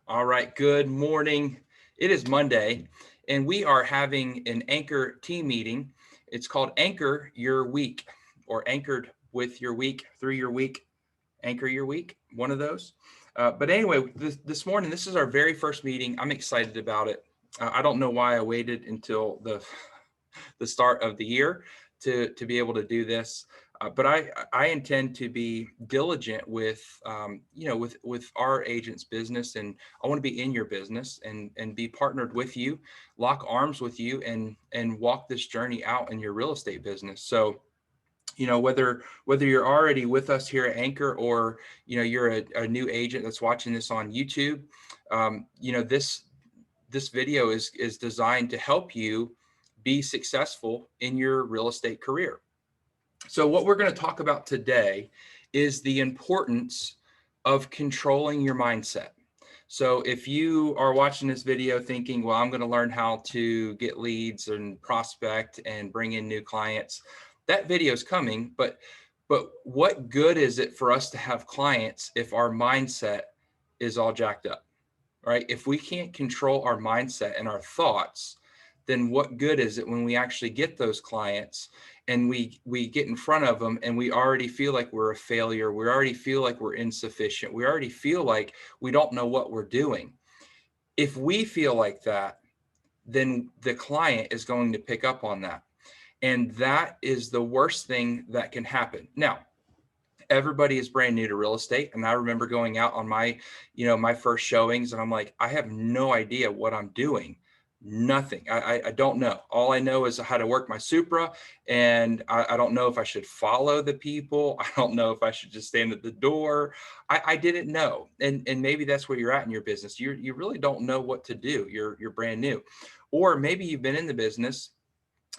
All right, good morning. It is Monday, and we are having an Anchor team meeting. It's called Anchor Your Week, or Anchored with Your Week, through your week, Anchor Your Week, one of those. But anyway, this morning, this is our very first meeting. I'm excited about it. I don't know why I waited until the start of the year to be able to do this. But I intend to be diligent with with our agent's business, and I want to be in your business and be partnered with you, lock arms with you, and walk this journey out in your real estate business. So whether you're already with us here at Anchor, or you're a new agent that's watching this on YouTube, this video is designed to help you be successful in your real estate career. So what we're going to talk about today is the importance of controlling your mindset. So if you are watching this video thinking, well, I'm going to learn how to get leads and prospect and bring in new clients, that video is coming. But what good is it for us to have clients if our mindset is all jacked up? Right? If we can't control our mindset and our thoughts, then what good is it when we actually get those clients and we get in front of them and we already feel like we're a failure, we already feel like we're insufficient, we already feel like we don't know what we're doing? If we feel like that, then the client is going to pick up on that. And that is the worst thing that can happen. Now, everybody is brand new to real estate, and I remember going out on my first showings, and I'm like, I have no idea what I'm doing. Nothing. I don't know. All I know is how to work my Supra, and I don't know if I should follow the people. I don't know if I should just stand at the door. I didn't know. And maybe that's where you're at in your business. You really don't know what to do. You're brand new. Or maybe you've been in the business,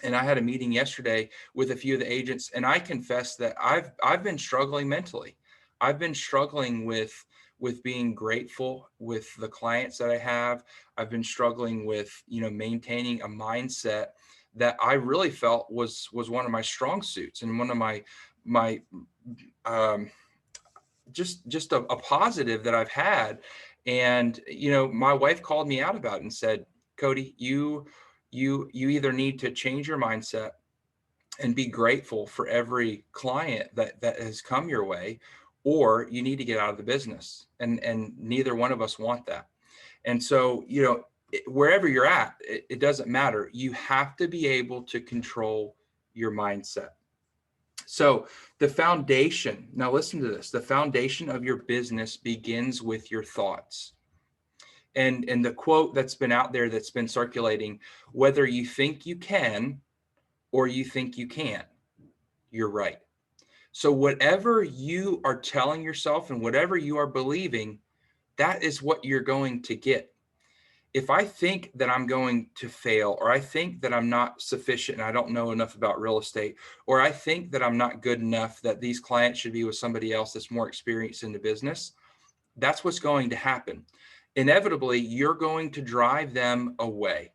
and I had a meeting yesterday with a few of the agents, and I confess that I've been struggling mentally. I've been struggling with being grateful with the clients that I have. I've been struggling with maintaining a mindset that I really felt was one of my strong suits, and one of my um, just a positive that I've had. And my wife called me out about it and said, Cody, you either need to change your mindset and be grateful for every client that has come your way, or you need to get out of the business. And neither one of us want that. And so wherever you're at, it doesn't matter. You have to be able to control your mindset. So the foundation, now listen to this, the foundation of your business begins with your thoughts. And the quote that's been out there, that's been circulating: whether you think you can or you think you can't, you're right. So whatever you are telling yourself and whatever you are believing, that is what you're going to get. If I think that I'm going to fail, or I think that I'm not sufficient and I don't know enough about real estate, or I think that I'm not good enough, that these clients should be with somebody else that's more experienced in the business, that's what's going to happen. Inevitably, you're going to drive them away.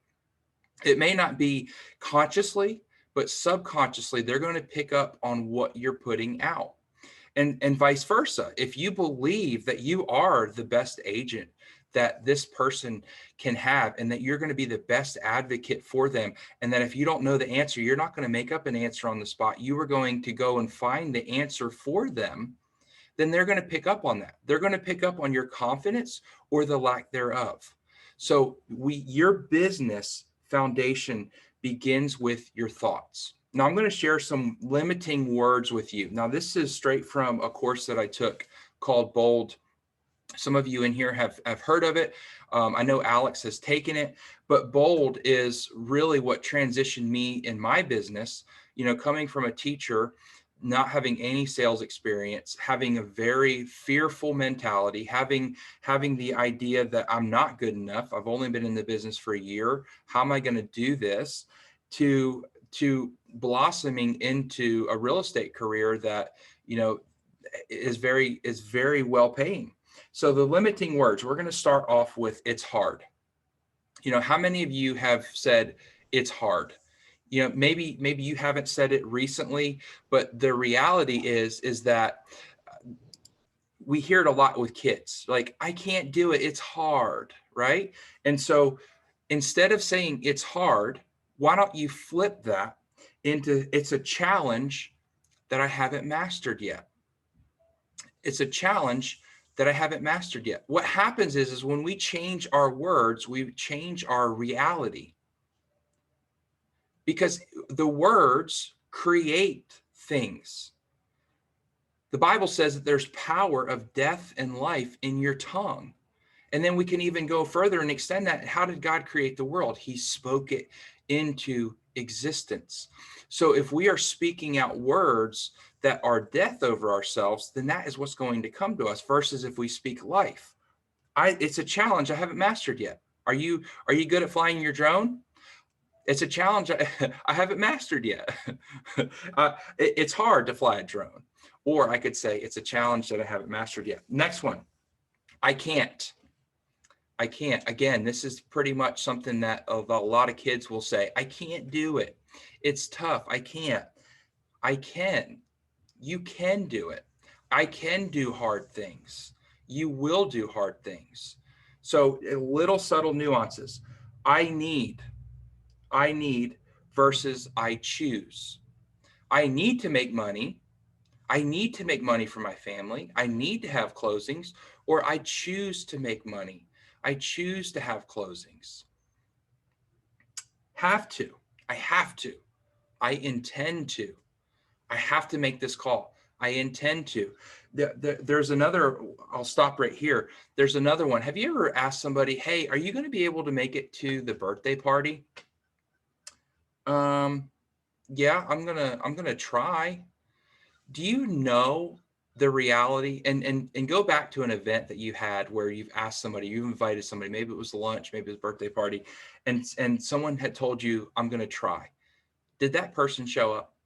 It may not be consciously, but subconsciously, they're going to pick up on what you're putting out. And vice versa. If you believe that you are the best agent that this person can have, and that you're going to be the best advocate for them, and that if you don't know the answer, you're not going to make up an answer on the spot, you are going to go and find the answer for them, then they're going to pick up on that. They're going to pick up on your confidence or the lack thereof. So your business foundation begins with your thoughts. Now I'm going to share some limiting words with you. Now this is straight from a course that I took called Bold. Some of you in here have heard of it. I know Alex has taken it, but Bold is really what transitioned me in my business. Coming from a teacher, not having any sales experience, having a very fearful mentality, having the idea that I'm not good enough. I've only been in the business for a year. How am I going to do this? To blossoming into a real estate career that is very well paying. So the limiting words, we're going to start off with: it's hard. How many of you have said it's hard? Maybe you haven't said it recently, but the reality is that we hear it a lot with kids, like, I can't do it, it's hard, right? And so instead of saying it's hard, why don't you flip that into it's a challenge that I haven't mastered yet. It's a challenge that I haven't mastered yet. What happens is when we change our words, we change our reality, because the words create things. The Bible says that there's power of death and life in your tongue. And then we can even go further and extend that. How did God create the world? He spoke it into existence. So if we are speaking out words that are death over ourselves, then that is what's going to come to us, versus if we speak life. It's a challenge I haven't mastered yet. Are you good at flying your drone? It's a challenge I haven't mastered yet. It's hard to fly a drone. Or I could say it's a challenge that I haven't mastered yet. Next one, I can't. I can't. Again, this is pretty much something that a lot of kids will say, I can't do it. It's tough. I can't. I can. You can do it. I can do hard things. You will do hard things. So little subtle nuances. I need versus I choose. I need to make money. I need to make money for my family. I need to have closings, or I choose to make money. I choose to have closings. Have to. I have to. I intend to. I have to make this call. I intend to. There's another, I'll stop right here. There's another one. Have you ever asked somebody, hey, are you going to be able to make it to the birthday party? Yeah, I'm gonna try. Do you know the reality? And go back to an event that you had where you've asked somebody, you've invited somebody, maybe it was lunch, maybe it was a birthday party, and someone had told you, I'm gonna try. Did that person show up?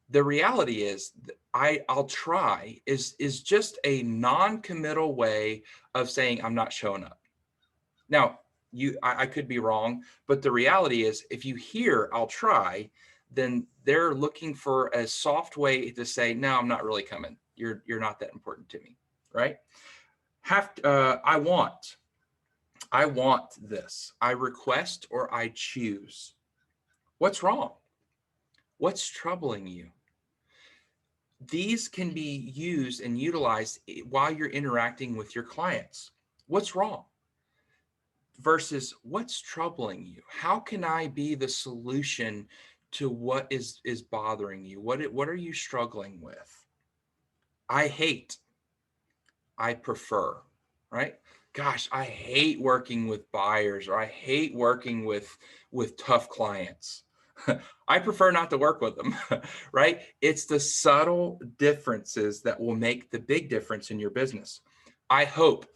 The reality is I'll try is just a non-committal way of saying I'm not showing up. Now, I could be wrong, but the reality is if you hear I'll try, then they're looking for a soft way to say, no, I'm not really coming. You're not that important to me, right? I want this. I request or I choose. What's wrong? What's troubling you? These can be used and utilized while you're interacting with your clients. What's wrong? Versus what's troubling you? How can I be the solution to what is bothering you? What are you struggling with? I hate, I prefer, right? Gosh, I hate working with buyers, or I hate working with tough clients. I prefer not to work with them, right? It's the subtle differences that will make the big difference in your business. I hope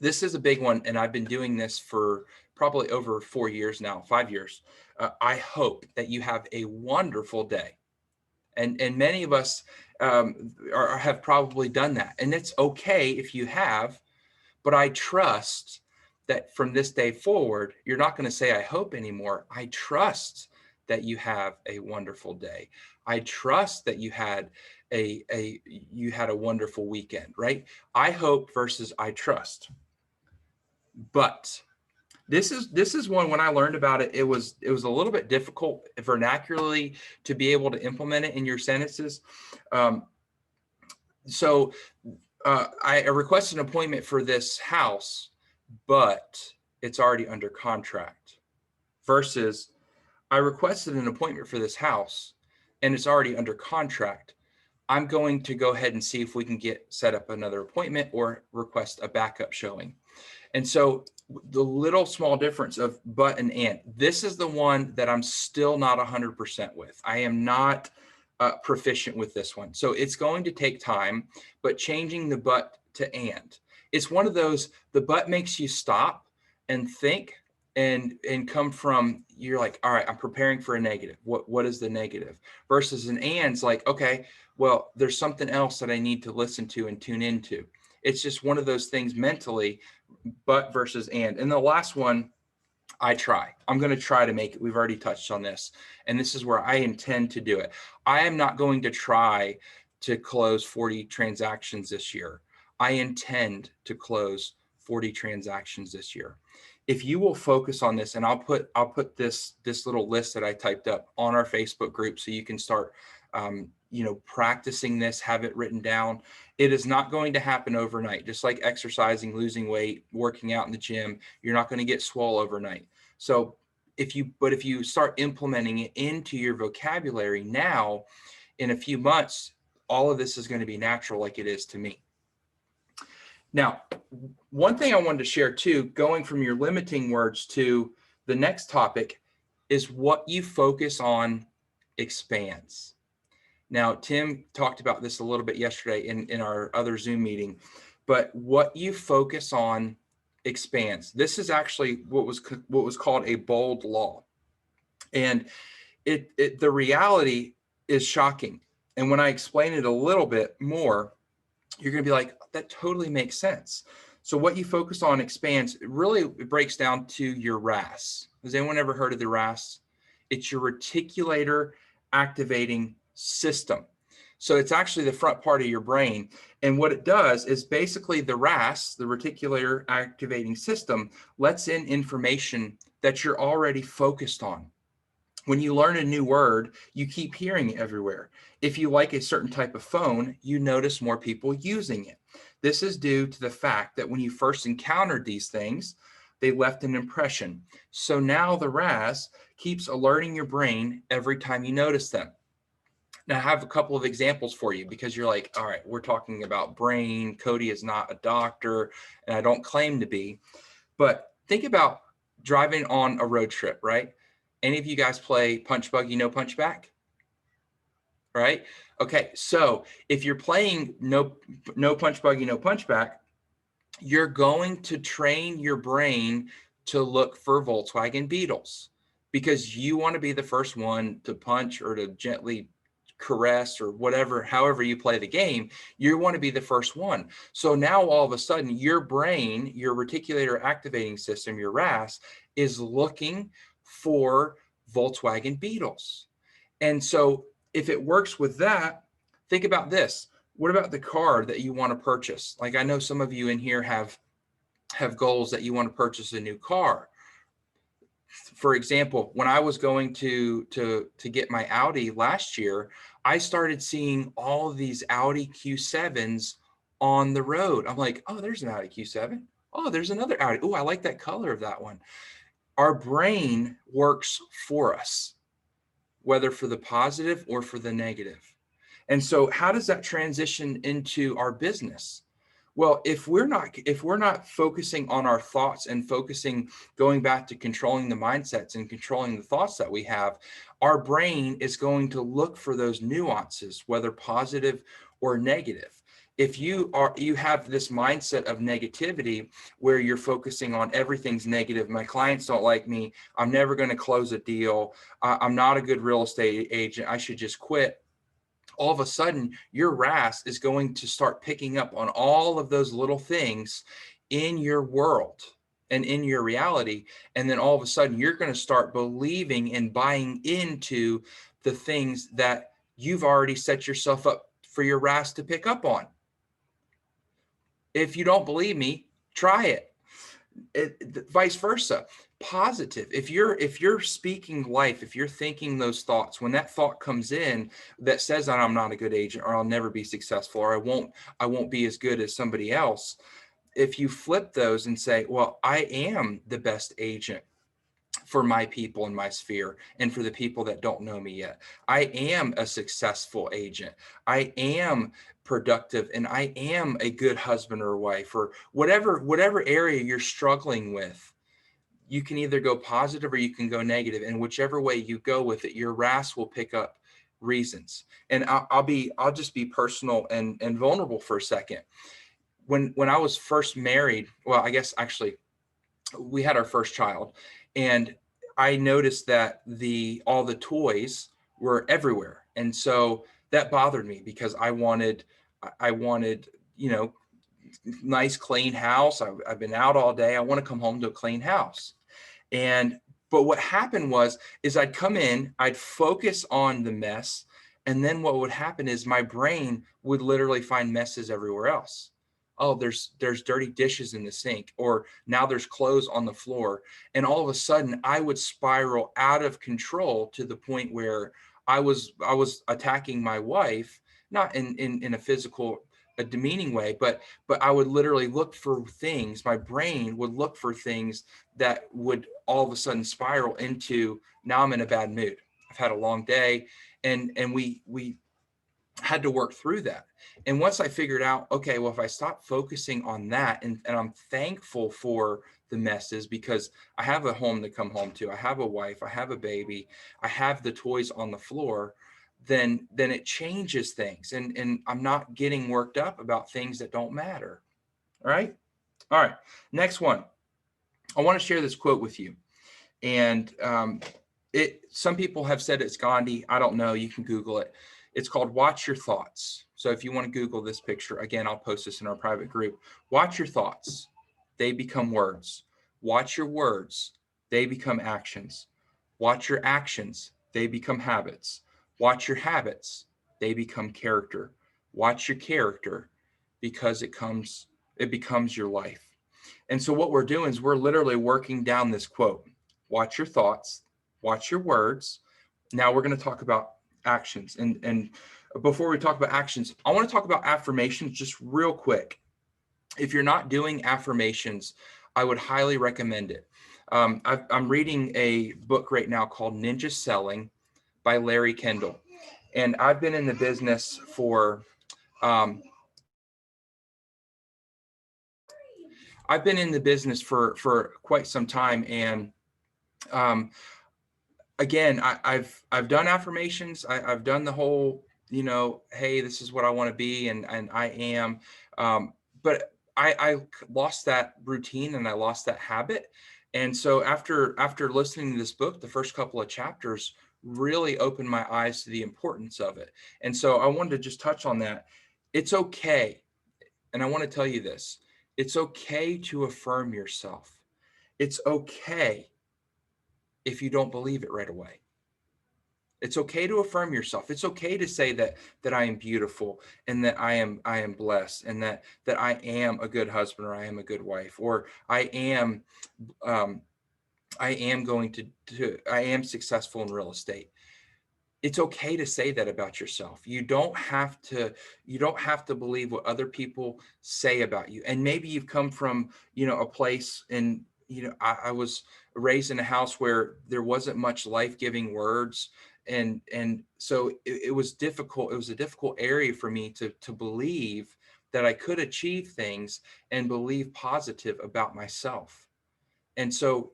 this is a big one, and I've been doing this for probably over 4 years now, 5 years. I hope that you have a wonderful day, and many of us have probably done that, and it's okay if you have. But I trust that from this day forward, you're not going to say I hope anymore. I trust that you have a wonderful day. I trust that you had a wonderful weekend, right? I hope versus I trust. But this is one, when I learned about it, it was a little bit difficult vernacularly to be able to implement it in your sentences. Um, so I requested an appointment for this house, but it's already under contract. Versus I requested an appointment for this house and it's already under contract. I'm going to go ahead and see if we can set up another appointment or request a backup showing. And so the little small difference of but and, this is the one that I'm still not 100% with. I am not proficient with this one. So it's going to take time, but changing the but to and. It's one of those, the but makes you stop and think and come from, you're like, all right, I'm preparing for a negative. What is the negative? Versus an and's like, okay, well, there's something else that I need to listen to and tune into. It's just one of those things mentally, but versus and. And the last one, I'm going to try to make it. We've already touched on this. And this is where I intend to do it. I am not going to try to close 40 transactions this year. I intend to close 40 transactions this year. If you will focus on this, and I'll put this little list that I typed up on our Facebook group so you can start practicing this, have it written down. It is not going to happen overnight. Just like exercising, losing weight, working out in the gym, you're not going to get swole overnight. So if you start implementing it into your vocabulary now, in a few months, all of this is going to be natural like it is to me. Now, one thing I wanted to share too, going from your limiting words to the next topic, is what you focus on expands. Now, Tim talked about this a little bit yesterday in our other Zoom meeting, but what you focus on expands. This is actually what was called a bold law. And the reality is shocking. And when I explain it a little bit more, you're going to be like, that totally makes sense. So what you focus on expands. It breaks down to your RAS. Has anyone ever heard of the RAS? It's your reticular activating system. So it's actually the front part of your brain. And what it does is basically the RAS, the reticular activating system, lets in information that you're already focused on. When you learn a new word, you keep hearing it everywhere. If you like a certain type of phone, you notice more people using it. This is due to the fact that when you first encountered these things, they left an impression. So now the RAS keeps alerting your brain every time you notice them. Now, I have a couple of examples for you because you're like, all right, we're talking about brain. Cody is not a doctor, and I don't claim to be. But think about driving on a road trip, right? Any of you guys play punch buggy, no punch back? Right? Okay, so if you're playing no punch buggy, no punch back, you're going to train your brain to look for Volkswagen Beetles because you want to be the first one to punch or to gently caress or whatever, however you play the game, you want to be the first one. So now all of a sudden your brain, your reticular activating system, your RAS, is looking for Volkswagen Beetles. And so if it works with that, think about this. What about the car that you want to purchase? Like I know some of you in here have goals that you want to purchase a new car. For example, when I was going to get my Audi last year, I started seeing all of these Audi Q7s on the road. I'm like, oh, there's an Audi Q7. Oh, there's another Audi. Oh, I like that color of that one. Our brain works for us, whether for the positive or for the negative. And so how does that transition into our business? Well, if we're not focusing on our thoughts and going back to controlling the mindsets and controlling the thoughts that we have, our brain is going to look for those nuances, whether positive or negative. If you have this mindset of negativity where you're focusing on everything's negative, my clients don't like me, I'm never going to close a deal, I'm not a good real estate agent, I should just quit. All of a sudden, your RAS is going to start picking up on all of those little things in your world and in your reality. And then all of a sudden, you're going to start believing and buying into the things that you've already set yourself up for your RAS to pick up on. If you don't believe me, try it. Vice versa. Positive. If you're speaking life, if you're thinking those thoughts, when that thought comes in that says that I'm not a good agent or I'll never be successful or I won't be as good as somebody else, if you flip those and say, well, I am the best agent for my people in my sphere and for the people that don't know me yet. I am a successful agent. I am productive and I am a good husband or wife, or whatever area you're struggling with. You can either go positive or you can go negative, and whichever way you go with it, your RAS will pick up reasons. And I'll just be personal and vulnerable for a second. When I was first married, well, I guess actually we had our first child, and I noticed that all the toys were everywhere. And so that bothered me because I wanted, nice, clean house. I've been out all day. I want to come home to a clean house. But what happened is I'd come in, I'd focus on the mess, And then what would happen is my brain would literally find messes everywhere else. Oh, there's dirty dishes in the sink, or now there's clothes on the floor. And all of a sudden I would spiral out of control to the point where I was attacking my wife, not in a physical, a demeaning way, but I would literally look for things. My brain would look for things that would all of a sudden spiral into, now I'm in a bad mood. I've had a long day, and we had to work through that. And once I figured out, okay, well, if I stop focusing on that, and I'm thankful for the messes, because I have a home to come home to, I have a wife, I have a baby, I have the toys on the floor, then it changes things. And I'm not getting worked up about things that don't matter. All right. All right. Next one. I want to share this quote with you. And some people have said it's Gandhi. I don't know. You can Google it. It's called Watch Your Thoughts. So if you want to Google this picture, again, I'll post this in our private group. Watch your thoughts. They become words. Watch your words. They become actions. Watch your actions. They become habits. Watch your habits. They become character. Watch your character, because it becomes your life. And so what we're doing is we're literally working down this quote. Watch your thoughts, watch your words. Now we're going to talk about actions. And before we talk about actions, I want to talk about affirmations just real quick. If you're not doing affirmations, I would highly recommend it. I'm reading a book right now called Ninja Selling by Larry Kendall. And I've been in the business for um, for quite some time. And um, again, I've done affirmations. I've done the whole, hey, this is what I want to be, and I am. But I lost that routine, and I lost that habit. And so after listening to this book, the first couple of chapters really opened my eyes to the importance of it. And so I wanted to just touch on that. It's okay. And I want to tell you this. It's okay to affirm yourself. It's okay if you don't believe it right away. It's okay to affirm yourself. It's okay to say that I am beautiful, and that I am blessed, and that I am a good husband, or I am a good wife, or um, I am I am successful in real estate. It's okay to say that about yourself. You don't have to believe what other people say about you. And maybe you've come from, a place, and I was raised in a house where there wasn't much life-giving words. And so it was difficult. It was a difficult area for me to believe that I could achieve things and believe positive about myself. And so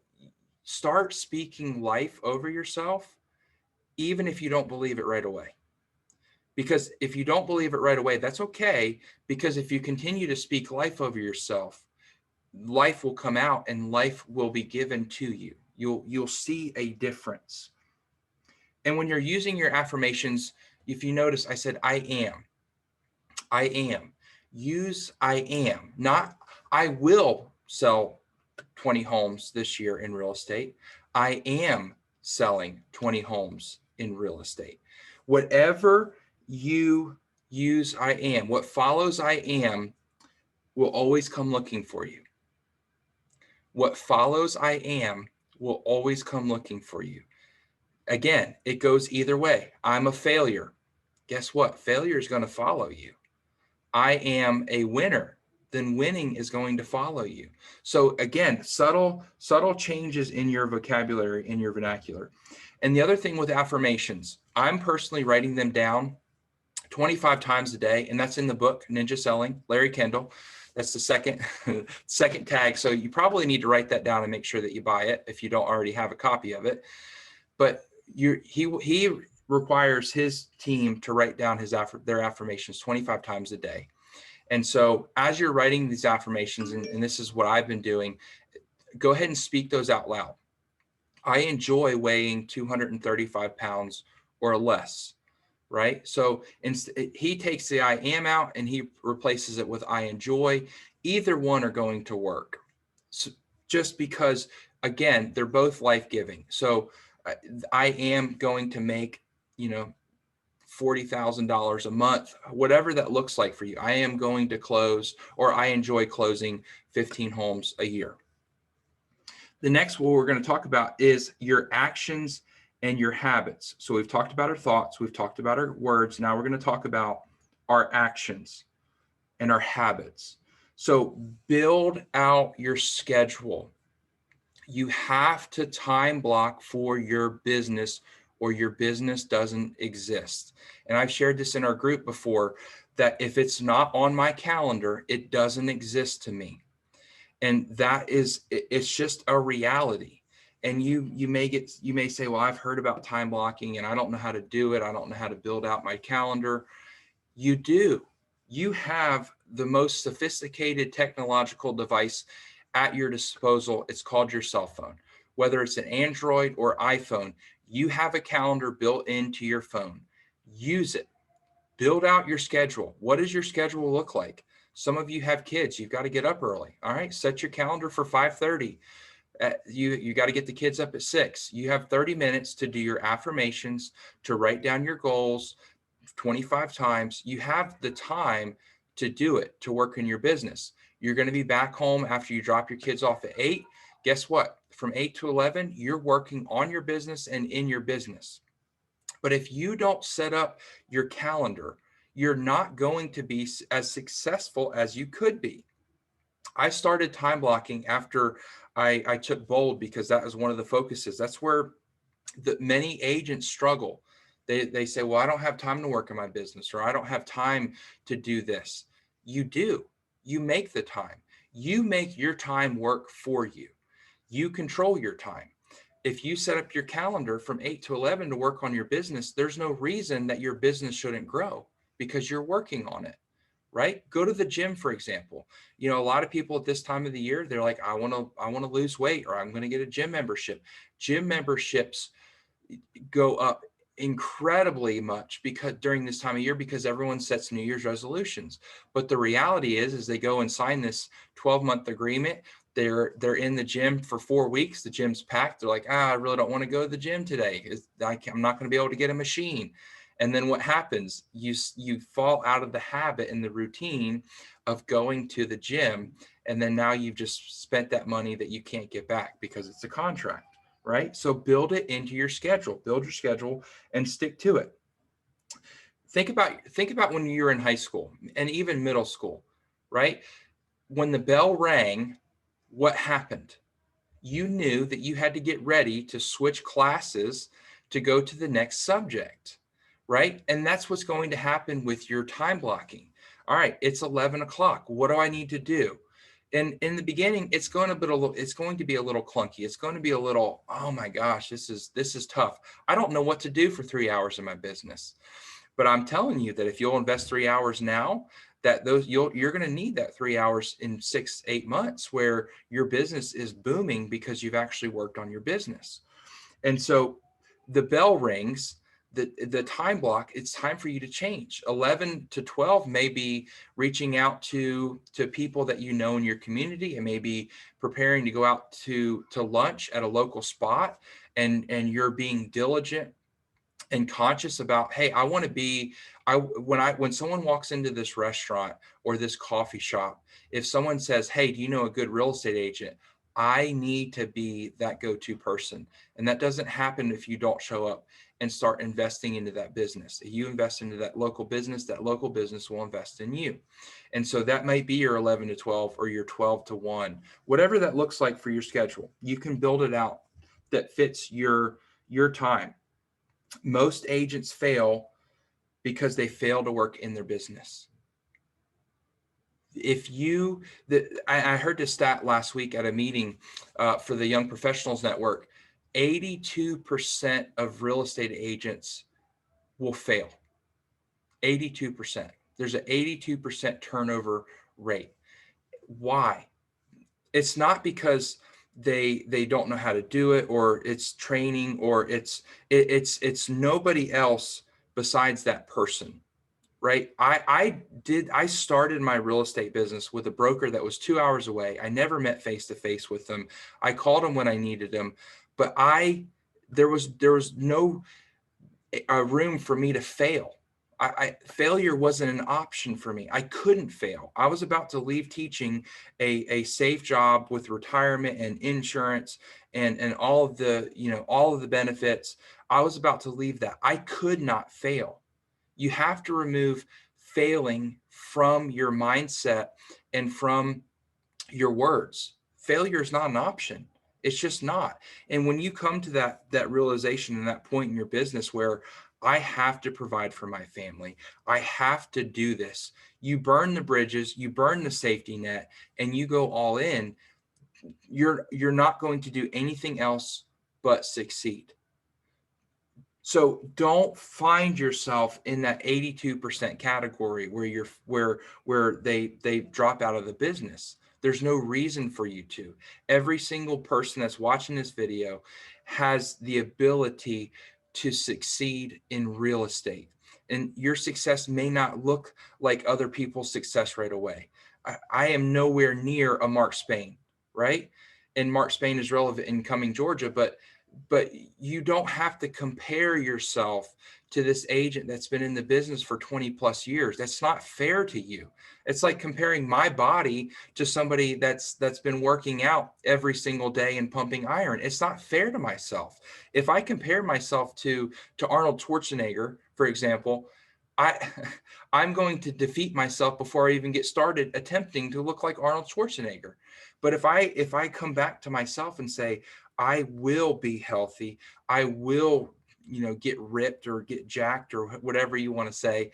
start speaking life over yourself, even if you don't believe it right away. Because if you don't believe it right away, that's okay. Because if you continue to speak life over yourself, life will come out, and life will be given to you. You'll see a difference. And when you're using your affirmations, if you notice, I said, I am. I am. Use I am, not I will sell 20 homes this year in real estate. I am selling 20 homes in real estate. Whatever you use I am, what follows I am will always come looking for you. What follows I am will always come looking for you. Again, it goes either way. I'm a failure. Guess what? Failure is going to follow you. I am a winner, then winning is going to follow you. So again, subtle changes in your vocabulary, in your vernacular. And the other thing with affirmations, I'm personally writing them down 25 times a day, and that's in the book Ninja Selling, Larry Kendall. That's the second tag. So you probably need to write that down and make sure that you buy it if you don't already have a copy of it. But he requires his team to write down their affirmations 25 times a day. And so as you're writing these affirmations, and this is what I've been doing, go ahead and speak those out loud. I enjoy weighing 235 pounds or less, right? So he takes the I am out and he replaces it with I enjoy. Either one are going to work. So just because, again, they're both life-giving. So I am going to make, $40,000 a month, whatever that looks like for you. I am going to close, or I enjoy closing 15 homes a year. The next what we're going to talk about is your actions and your habits. So we've talked about our thoughts, we've talked about our words. Now we're going to talk about our actions and our habits. So build out your schedule. You have to time block for your business, or your business doesn't exist. And I've shared this in our group before, that if it's not on my calendar, it doesn't exist to me. And that is, it's just a reality. And you may say, well, I've heard about time blocking and I don't know how to do it. I don't know how to build out my calendar. You do. You have the most sophisticated technological device at your disposal. It's called your cell phone. Whether it's an Android or iPhone, you have a calendar built into your phone. Use it. Build out your schedule. What does your schedule look like? Some of you have kids. You've got to get up early. All right. Set your calendar for 5:30. You got to get the kids up at 6. You have 30 minutes to do your affirmations, to write down your goals 25 times. You have the time to do it, to work in your business. You're going to be back home after you drop your kids off at 8. Guess what? From 8 to 11, you're working on your business and in your business. But if you don't set up your calendar, you're not going to be as successful as you could be. I started time blocking after I took Bold, because that was one of the focuses. That's where many agents struggle. They say, well, I don't have time to work in my business, or I don't have time to do this. You do. You make the time. You make your time work for you. You control your time. If you set up your calendar from 8 to 11 to work on your business, there's no reason that your business shouldn't grow, because you're working on it, right? Go to the gym, for example. A lot of people at this time of the year, they're like, I want to lose weight, or I'm going to get a gym membership. Gym memberships go up incredibly much because during this time of year, because everyone sets New Year's resolutions. But the reality is they go and sign this 12-month agreement. They're in the gym for 4 weeks. The gym's packed. They're like, I really don't want to go to the gym today. I'm not going to be able to get a machine. And then what happens? You fall out of the habit and the routine of going to the gym. And then now you've just spent that money that you can't get back because it's a contract. Right? So build it into your schedule, build your schedule and stick to it. Think about when you were in high school and even middle school, right? When the bell rang, what happened? You knew that you had to get ready to switch classes to go to the next subject, right? And that's what's going to happen with your time blocking. All right, it's 11 o'clock. What do I need to do? And in the beginning, it's going to be a little clunky. It's going to be a little, oh my gosh, this is tough. I don't know what to do for 3 hours in my business. But I'm telling you that if you'll invest 3 hours now, that you're going to need that 3 hours in 6-8 months, where your business is booming because you've actually worked on your business. And so the bell rings, the time block, it's time for you to change. 11 to 12 may be reaching out to people that you know in your community, and maybe preparing to go out to lunch at a local spot, and you're being diligent and conscious about, hey, I want to be, when someone walks into this restaurant or this coffee shop, if someone says, hey, do you know a good real estate agent? I need to be that go-to person. And that doesn't happen if you don't show up and start investing into that business. If you invest into that local business will invest in you. And so that might be your 11 to 12 or your 12 to 1, whatever that looks like for your schedule. You can build it out that fits your time. Most agents fail because they fail to work in their business. I heard this stat last week at a meeting for the Young Professionals Network. 82% of real estate agents will fail. 82%. There's an 82% turnover rate. Why? It's not because they don't know how to do it, or it's training, or it's nobody else besides that person, right? I started my real estate business with a broker that was 2 hours away. I never met face to face with them. I called him when I needed him, but there was no room for me to fail. Failure wasn't an option for me. I couldn't fail. I was about to leave teaching a safe job with retirement and insurance and all of the, all of the benefits. I was about to leave that. I could not fail. You have to remove failing from your mindset and from your words. Failure is not an option. It's just not. And when you come to that realization and that point in your business where I have to provide for my family, I have to do this, you burn the bridges, you burn the safety net, and you go all in, you're not going to do anything else but succeed. So don't find yourself in that 82% category where they drop out of the business. There's no reason for you to. Every single person that's watching this video has the ability to succeed in real estate. And your success may not look like other people's success right away. I am nowhere near a Mark Spain, right? And Mark Spain is relevant in Coming Georgia, but you don't have to compare yourself to this agent that's been in the business for 20 plus years. That's not fair to you. It's like comparing my body to somebody that's been working out every single day and pumping iron. It's not fair to myself. If I compare myself to Arnold Schwarzenegger, for example, I I'm going to defeat myself before I even get started attempting to look like Arnold Schwarzenegger. But if I come back to myself and say, I will be healthy, I will, get ripped or get jacked or whatever you want to say,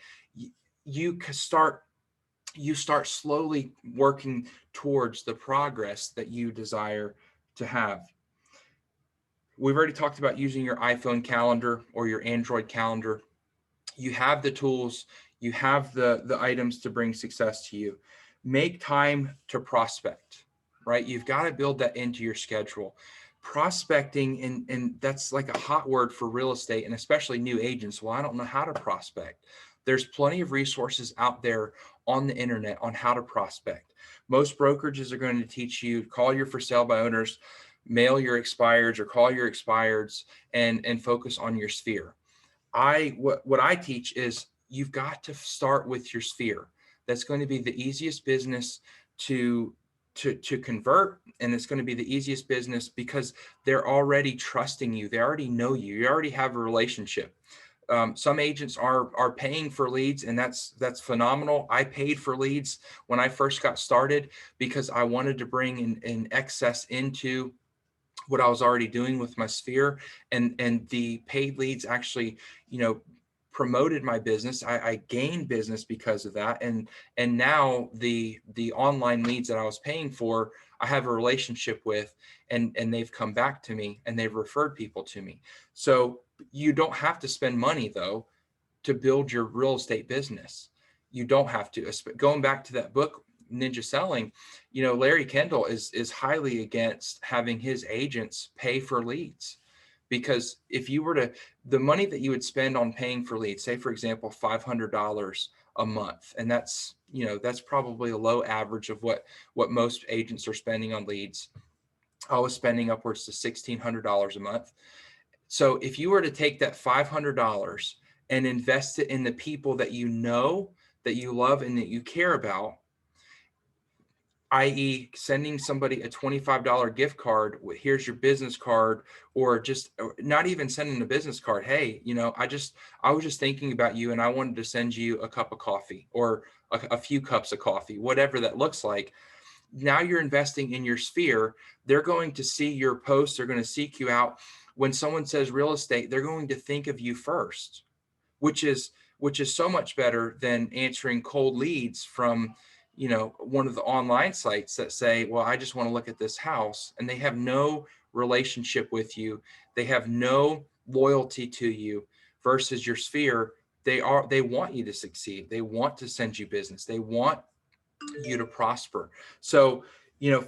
you start slowly working towards the progress that you desire to have. We've already talked about using your iPhone calendar or your Android calendar. You have the tools, you have the items to bring success to you. Make time to prospect, right? You've got to build that into your schedule. Prospecting, and that's like a hot word for real estate and especially new agents. Well, I don't know how to prospect. There's plenty of resources out there on the internet on how to prospect. Most brokerages are going to teach you, call your for sale by owners, mail your expireds or call your expireds, and focus on your sphere. What I teach is you've got to start with your sphere. That's going to be the easiest business to convert, and it's going to be the easiest business because they're already trusting you. They already know you. You already have a relationship. Some agents are paying for leads, and that's phenomenal. I paid for leads when I first got started because I wanted to bring in excess into what I was already doing with my sphere, and the paid leads actually, promoted my business. I gained business because of that, and now the online leads that I was paying for, I have a relationship with, and they've come back to me and they've referred people to me. So you don't have to spend money though to build your real estate business. You don't have to. Going back to that book, Ninja Selling, Larry Kendall is highly against having his agents pay for leads, because if you were to, the money that you would spend on paying for leads, say for example, $500 a month, and that's probably a low average of what most agents are spending on leads. I was spending upwards to $1,600 a month. So if you were to take that $500 and invest it in the people that you know, that you love, and that you care about, i.e. sending somebody a $25 gift card, here's your business card, or just not even sending a business card. Hey, I was just thinking about you and I wanted to send you a cup of coffee or a few cups of coffee, whatever that looks like. Now you're investing in your sphere. They're going to see your posts. They're going to seek you out. When someone says real estate, they're going to think of you first, which is so much better than answering cold leads from, one of the online sites that say, well, I just want to look at this house, and they have no relationship with you. They have no loyalty to you. Versus your sphere, they want you to succeed. They want to send you business. They want you to prosper. So,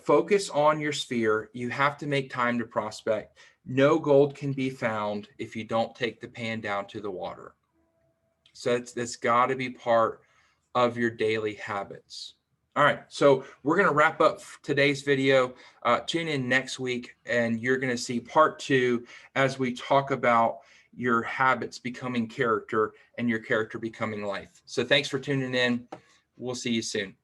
focus on your sphere. You have to make time to prospect. No gold can be found if you don't take the pan down to the water. So that's got to be part of your daily habits. All right, so we're going to wrap up today's video. Tune in next week, and you're going to see part 2 as we talk about, your habits becoming character and your character becoming life. So thanks for tuning in. We'll see you soon.